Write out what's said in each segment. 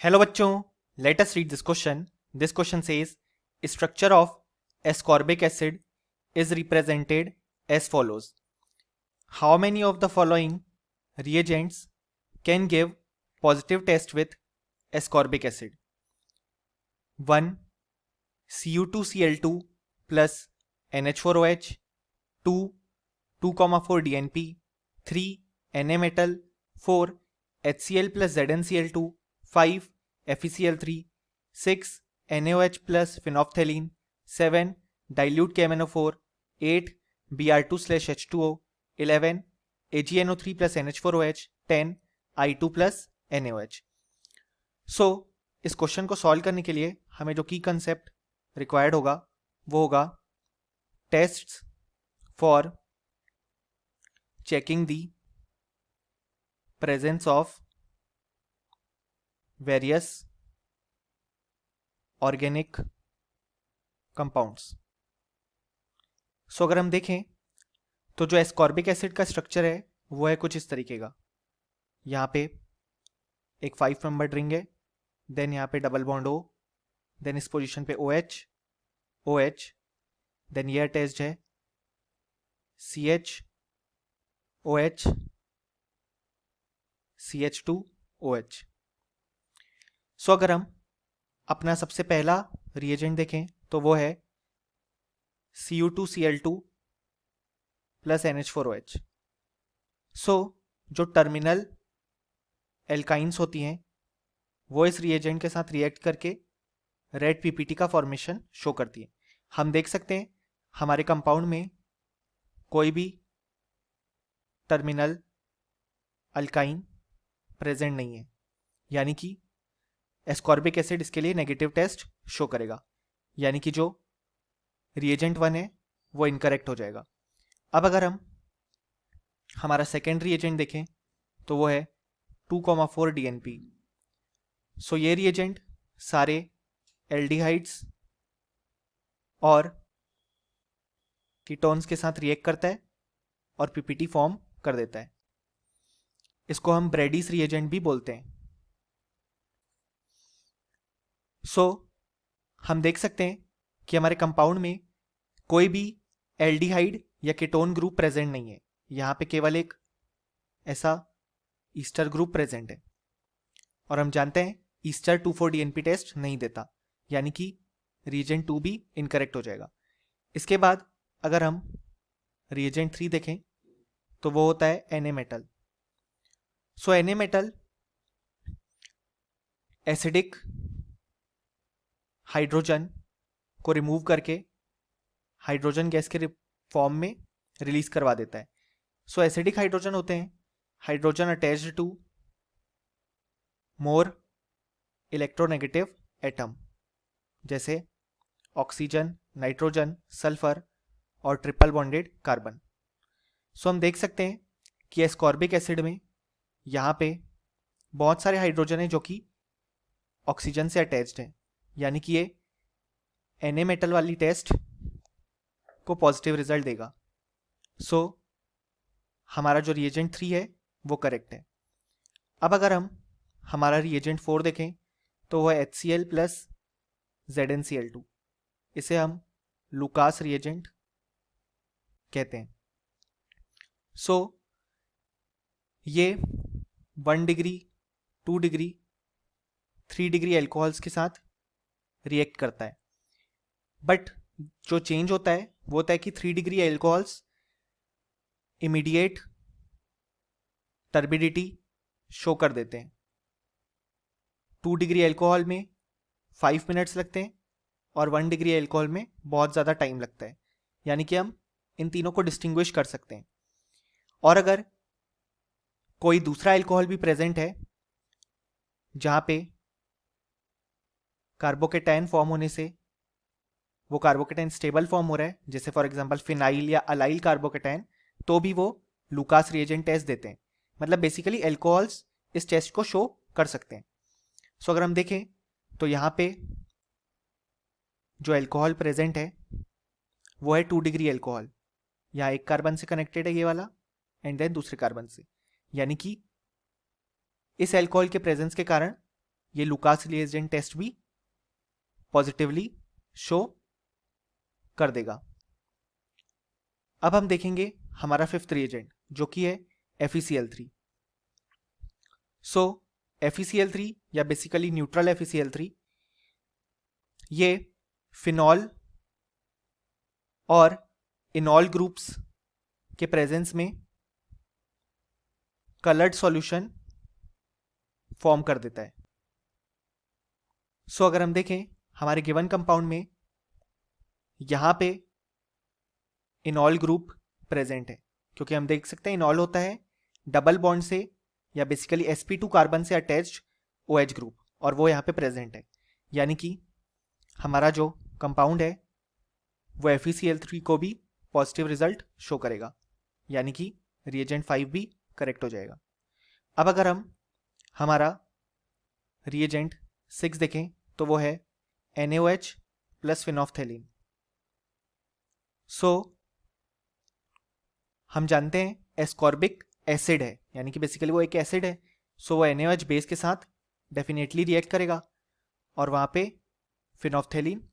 Hello बच्चों, let us read this question. This question says structure of ascorbic acid is represented as follows. How many of the following reagents can give positive test with ascorbic acid? 1. Cu2Cl2 plus NH4OH. 2. 2,4 DNP. 3. Na-metal. 4. HCl plus ZnCl2. 5. FeCl3. 6. NaOH plus phenolphthalein. 7. Dilute KMnO4. 8. Br2/H2O. 11. AgNO3 plus NH4OH. 10. I2 plus NaOH. सो इस question को solve करने के लिए हमें जो की concept required होगा वो होगा tests for checking the presence of various organic compounds. सो अगर हम देखें तो जो एस्कॉर्बिक एसिड का स्ट्रक्चर है वो है कुछ इस तरीके का. यहाँ पे एक 5 नंबर रिंग है, देन यहाँ पे डबल बॉन्ड O, देन इस पोजीशन पे OH, देन ये अटैच्ड है CH, OH, CH2OH. सो अगर हम अपना सबसे पहला रिएजेंट देखें तो वो है Cu2Cl2 प्लस NH4OH. सो जो टर्मिनल एल्काइंस होती हैं वो इस रिएजेंट के साथ रिएक्ट करके रेड पीपीटी का फॉर्मेशन शो करती है. हम देख सकते हैं हमारे कंपाउंड में कोई भी टर्मिनल अल्काइन प्रेजेंट नहीं है, यानी कि एस्कॉर्बिक एसिड इसके लिए नेगेटिव टेस्ट शो करेगा, यानी कि जो रिएजेंट 1 है वो इनकरेक्ट हो जाएगा. अब अगर हम हमारा सेकेंड रिएजेंट देखें तो वो है 2,4 DNP. सो ये रिएजेंट सारे एल्डिहाइड्स और कीटोन्स के साथ रिएक्ट करता है और पीपीटी फॉर्म कर देता है. इसको हम ब्रेडीज रिएजेंट भी बोलते हैं. सो हम देख सकते हैं कि हमारे कंपाउंड में कोई भी एल्डिहाइड या कीटोन ग्रुप प्रेजेंट नहीं है. यहाँ पे केवल एक ऐसा ईस्टर ग्रुप प्रेजेंट है और हम जानते हैं ईस्टर 2,4 DNP टेस्ट नहीं देता, यानी कि रिएजेंट 2 भी इनकरेक्ट हो जाएगा. इसके बाद अगर हम रिएजेंट 3 देखें तो वो होता है Na-metal. So Na-metal acidic hydrogen को रिमूव करके हाइड्रोजन गैस के फॉर्म में रिलीज करवा देता है. सो एसिडिक हाइड्रोजन होते हैं hydrogen attached to more electronegative atom, जैसे ऑक्सीजन, नाइट्रोजन, सल्फर और ट्रिपल बॉन्डेड कार्बन. सो हम देख सकते हैं कि एस्कॉर्बिक एसिड में यहाँ पे बहुत सारे हाइड्रोजन हैं जो कि ऑक्सीजन से अटैच्ड हैं, यानी कि ये Na-metal वाली टेस्ट को पॉजिटिव रिजल्ट देगा. सो हमारा जो रिएजेंट 3 है वो करेक्ट है. अब अगर हम हमारा रिएजेंट 4 देखें तो वो है HCl प्लस ZnCl2. इसे हम लुकास रिएजेंट कहते हैं. सो ये 1 डिग्री, 2 डिग्री, 3 डिग्री एल्कोहल्स के साथ रिएक्ट करता है. बट जो चेंज होता है वो होता है कि 3 degree alcohols immediate turbidity show कर देते हैं. 2 डिग्री एल्कोहल में 5 मिनट्स लगते हैं और 1 डिग्री एल्कोहल में बहुत ज़्यादा टाइम लगता है, यानी कि हम इन तीनों को डिस्टिंग्विश कर सकते हैं. और अगर कोई दूसरा एल्कोहल भी प्रेजेंट है जहाँ पे कार्बोकेटाइन फॉर्म होने से वो कार्बोकेटाइन स्टेबल फॉर्म हो रहा है, जैसे फॉर एग्जांपल फिनाइल या अलाइल कार्बोकेटाइन, तो भी वो लुकास रिएजेंट टेस्ट देते हैं. मतलब बेसिकली एल्कोहल्स इस टेस्ट को शो कर सकते हैं. सो अगर हम देखें तो यहाँ पे जो एल्कोहल प्रेजेंट है वो है 2 डिग्री एल्कोहल. यहाँ एक कार्बन से कनेक्टेड है ये वाला एंड देन दूसरे कार्बन से, यानी कि इस एल्कोहल के प्रेजेंस के कारण ये लुकास रिएजेंट टेस्ट भी पॉजिटिवली शो कर देगा। अब हम देखेंगे हमारा फिफ्थ रिएजेंट जो कि है FeCl3। सो FeCl3 या बेसिकली न्यूट्रल FeCl3 ये फिनॉल और इनॉल ग्रुप्स के प्रेजेंस में कलर्ड सॉल्यूशन फॉर्म कर देता है। सो अगर हम देखें हमारे गिवन कंपाउंड में यहां पे इनॉल ग्रुप प्रेजेंट है, क्योंकि हम देख सकते हैं इनॉल होता है डबल बॉन्ड से या बेसिकली sp2 कार्बन से अटैच्ड OH ग्रुप, और वो यहाँ पे प्रेजेंट है। यानी कि हमारा जो कंपाउंड है वो FeCl3 को भी पॉजिटिव रिजल्ट शो करेगा, यानी कि रिएजेंट 5 भी करेक्ट हो जाएगा। अब अगर हम हमारा रिएजेंट 6 देखें तो वो है NaOH प्लस फिनोफ्थेलिन। सो हम जानते हैं एस्कॉर्बिक एसिड है, यानी कि बेसिकली वो एक एसिड है। सो वो NaOH बेस के साथ डेफिनेटली रिएक्ट करेगा और वहाँ पे phenolphthalein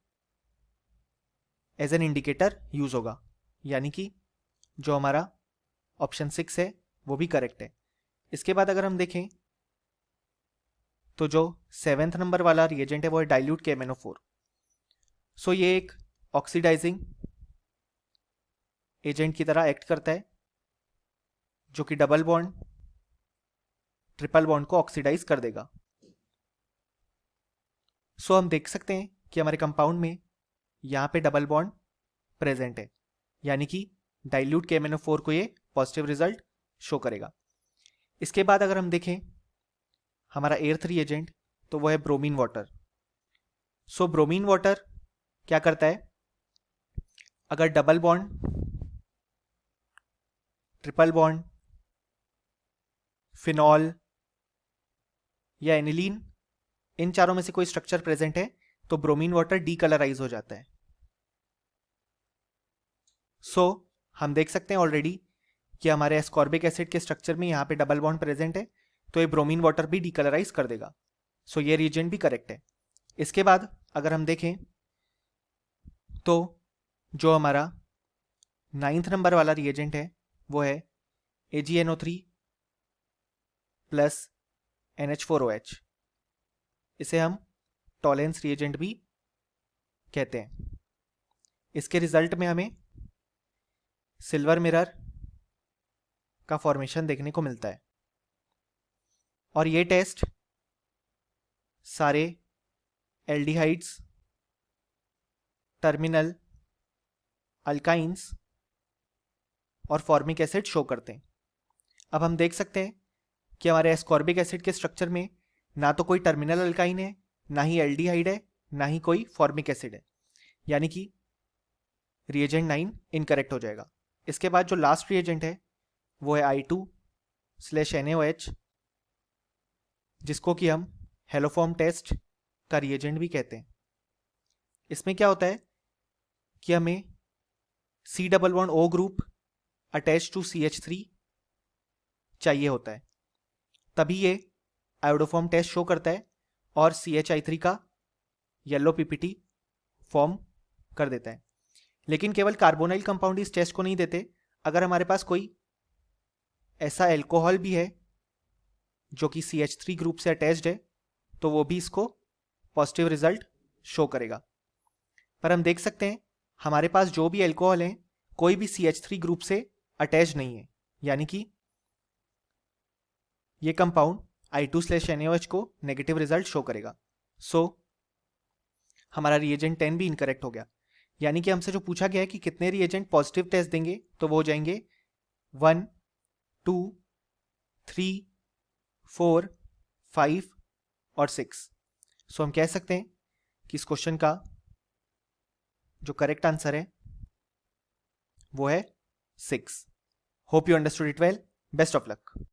as an indicator use होगा, यानी कि जो हमारा ऑप्शन 6 है वो भी करेक्ट है। इसके बाद अगर हम देखें तो जो 7th नंबर वाला रिएजेंट है वो है डाइल्यूट KMnO4। सो ये एक ऑक्सीडाइजिंग एजेंट की तरह एक्ट करता है जो कि डबल बॉन्ड ट्रिपल बॉन्ड को ऑक्सीडाइज कर देगा। सो हम देख सकते हैं कि हमारे कंपाउंड में यहाँ पे डबल बॉन्ड प्रेजेंट है, यानी कि डाइल्यूट KMnO4 को ये पॉजिटिव रिजल्ट शो करेगा। इसके बाद अगर हम देखें हमारा 8th रिएजेंट तो वो है ब्रोमीन वाटर। सो ब्रोमीन वाटर क्या करता है, अगर double bond triple bond phenol या एनिलीन इन चारों में से कोई स्ट्रक्चर प्रेजेंट है तो ब्रोमीन वाटर डीकलराइज हो जाता है। सो हम देख सकते हैं ऑलरेडी कि हमारे एस्कॉर्बिक एसिड के स्ट्रक्चर में यहाँ पे डबल बॉन्ड प्रेजेंट है तो ये ब्रोमीन वाटर भी डीकलराइज कर देगा। सो ये रिएजेंट भी करेक्ट है। इसके बाद अगर हम देखें तो जो हमारा 9th नंबर वाला रिएजेंट है वो है AgNO3 प्लस NH4OH। इसे हम टॉलेंस रिएजेंट भी कहते हैं। इसके रिजल्ट में हमें सिल्वर मिरर का फॉर्मेशन देखने को मिलता है और ये टेस्ट सारे एल्डिहाइड्स, टर्मिनल, अल्काइंस और फॉर्मिक एसिड शो करते हैं। अब हम देख सकते हैं कि हमारे एस्कॉर्बिक एसिड के स्ट्रक्चर में ना तो कोई टर्मिनल अल्काइन है, ना ही एल्डिहाइड है, ना ही कोई फॉर्मिक एसिड है, यानी कि रिएजेंट 9 इनकरेक्ट हो जाएगा। इसके बाद जो लास्ट रिएजेंट है वो है I2/NaOH, जिसको कि हम हेलोफॉर्म टेस्ट का रिएजेंट भी कहते हैं। इसमें क्या होता है कि हमें C+O group attach to CH3 चाहिए होता है, तभी ये आयोडोफॉर्म टेस्ट शो करता है और CHI3 का येलो PPT फॉर्म कर देता है। लेकिन केवल कार्बोनाइल कंपाउंड इस टेस्ट को नहीं देते, अगर हमारे पास कोई ऐसा एल्कोहल भी है जो कि CH3 ग्रुप से अटैच्ड है तो वो भी इसको पॉजिटिव रिजल्ट शो करेगा। पर हम देख सकते हैं हमारे पास जो भी एल्कोहल है कोई भी CH3 ग्रुप से अटैच नहीं है, यानी कि ये कंपाउंड I2/NaOH को नेगेटिव रिजल्ट शो करेगा। सो हमारा रिएजेंट 10 भी इनकरेक्ट हो गया, यानी कि हमसे जो पूछा गया है कि कितने रिएजेंट पॉजिटिव टेस्ट देंगे तो वो हो जाएंगे 1, 2, 3, 4, 5 और 6। सो हम कह सकते हैं कि इस क्वेश्चन का जो करेक्ट आंसर है वो है 6। Hope you understood it well. Best of luck.